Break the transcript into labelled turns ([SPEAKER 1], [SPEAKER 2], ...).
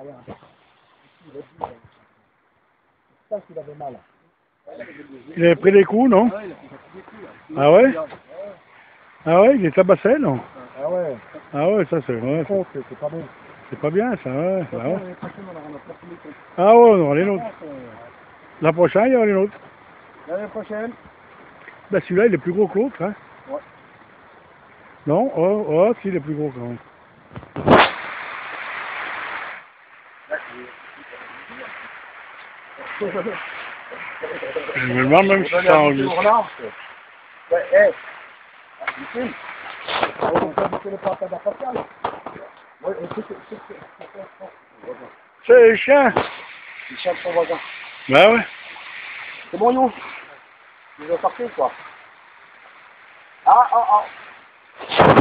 [SPEAKER 1] regarde. Ici, le bout, c'est ça qu'il avait mal.
[SPEAKER 2] Il avait pris des coups, non?
[SPEAKER 1] Ouais, il a pris des coups, là.
[SPEAKER 2] Ah ouais? Ah ouais, il est tabassé, non?
[SPEAKER 1] Ah ouais.
[SPEAKER 2] Ah ouais, ça c'est vrai.
[SPEAKER 1] C'est pas bon.
[SPEAKER 2] C'est pas bien ça, ouais. Ah ouais,
[SPEAKER 1] L'année prochaine, on aura notre premier compte.
[SPEAKER 2] ah ouais, on aura les nôtres. La prochaine, il y aura les nôtres.
[SPEAKER 1] L'année prochaine.
[SPEAKER 2] Ben celui-là, il est plus gros que l'autre, hein?
[SPEAKER 1] Ouais.
[SPEAKER 2] Non? Oh, oh, si, il est plus gros quand même. Je me demande même si ça enregistre.
[SPEAKER 1] Ouais, hé. Tu filmes? On peut habiter le partage à Pascal. Ouais,
[SPEAKER 2] C'est les chiens.
[SPEAKER 1] il chante son voisin.
[SPEAKER 2] Ben ouais.
[SPEAKER 1] C'est bon, You? Tu veux sortir, quoi? Ah, ah, ah.